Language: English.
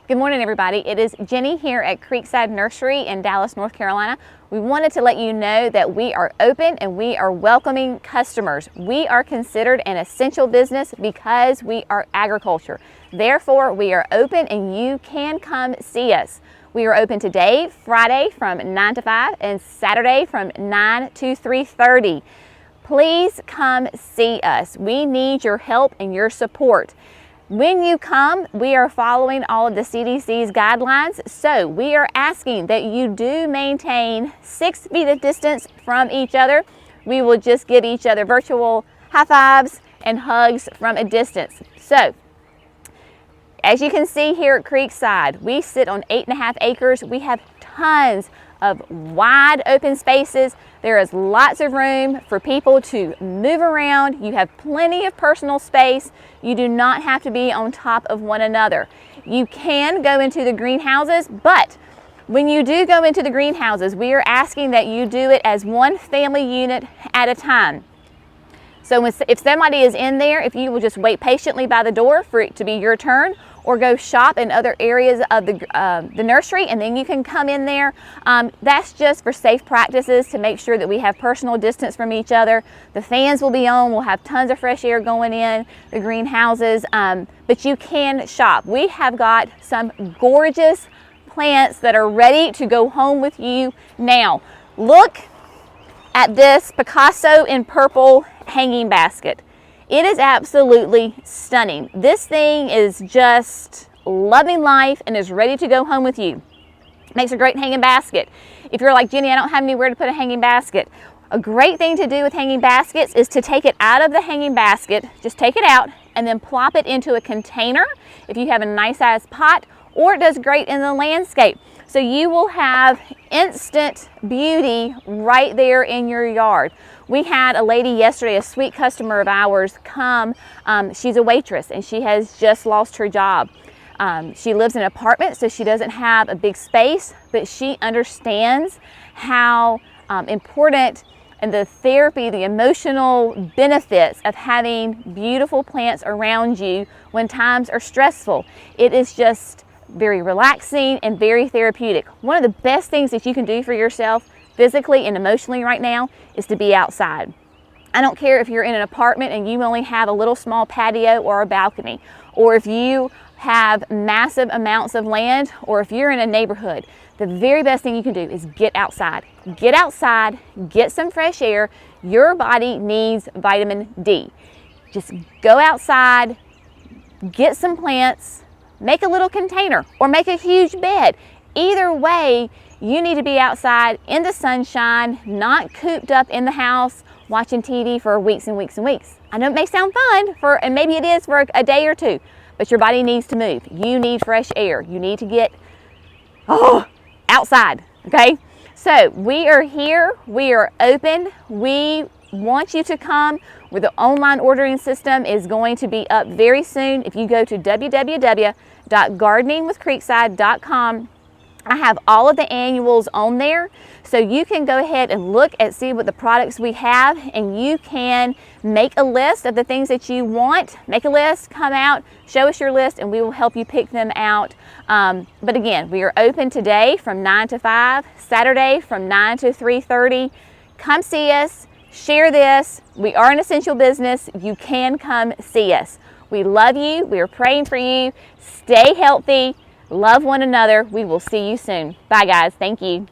Good morning, everybody. It is Jenny here at Creekside Nursery in Dallas, North Carolina. We wanted to let you know that we are open and we are welcoming customers. We are considered an essential business because we are agriculture. Therefore, we are open and you can come see us. We are open today, Friday from 9 to 5 and Saturday from 9 to 3:30. Please come see us. We need your help and your support. When you come, we are following all of the CDC's guidelines, so we are asking that you do maintain 6 feet of distance from each other. We will just give each other virtual high fives and hugs from a distance. So, as you can see here at Creekside, we sit on 8.5 acres. We have tons of wide open spaces. There is lots of room for people to move around. You have plenty of personal space. You do not have to be on top of one another. You can go into the greenhouses, but when you do go into the greenhouses, we are asking that you do it as one family unit at a time. So if somebody is in there, if you will just wait patiently by the door for it to be your turn, or go shop in other areas of the nursery, and then you can come in there. That's just for safe practices to make sure that we have personal distance from each other. The fans will be on, we'll have tons of fresh air going in the greenhouses, but you can shop. We have got some gorgeous plants that are ready to go home with you now. Look at this Picasso in purple hanging basket. It is absolutely stunning. This thing is just loving life and is ready to go home with you. Makes a great hanging basket. If you're like, Jenny, I don't have anywhere to put a hanging basket. A great thing to do with hanging baskets is to take it out of the hanging basket, just take it out and then plop it into a container if you have a nice sized pot, or it does great in the landscape. So you will have instant beauty right there in your yard. We had a lady yesterday, a sweet customer of ours, come. She's a waitress and she has just lost her job. She lives in an apartment, so she doesn't have a big space, but she understands how important and the therapy, the emotional benefits of having beautiful plants around you when times are stressful. It is just very relaxing and very therapeutic. One of the best things that you can do for yourself physically and emotionally right now is to be outside. I don't care if you're in an apartment and you only have a little small patio or a balcony, or if you have massive amounts of land, or if you're in a neighborhood. The very best thing you can do is get outside. Get outside, get some fresh air. Your body needs vitamin D. Just go outside, get some plants, make a little container or make a huge bed. Either way, you need to be outside in the sunshine, not cooped up in the house watching TV for weeks and weeks and weeks. I know it may sound fun and maybe it is for a day or two, but your body needs to move. You need fresh air. You need to get outside, okay? So we are here, we are open, we want you to come. Where the online ordering system is going to be up very soon. If you go to www.gardeningwithcreekside.com, I have all of the annuals on there, so you can go ahead and look and see what the products we have, and you can make a list of the things that you want. Make a list, come out, show us your list, and we will help you pick them out. But again, we are open today from 9 to 5, Saturday from 9 to 3:30. Come see us. Share this. We are an essential business. You can come see us. We love you. We are praying for you. Stay healthy. Love one another. We will see you soon. Bye, guys. Thank you.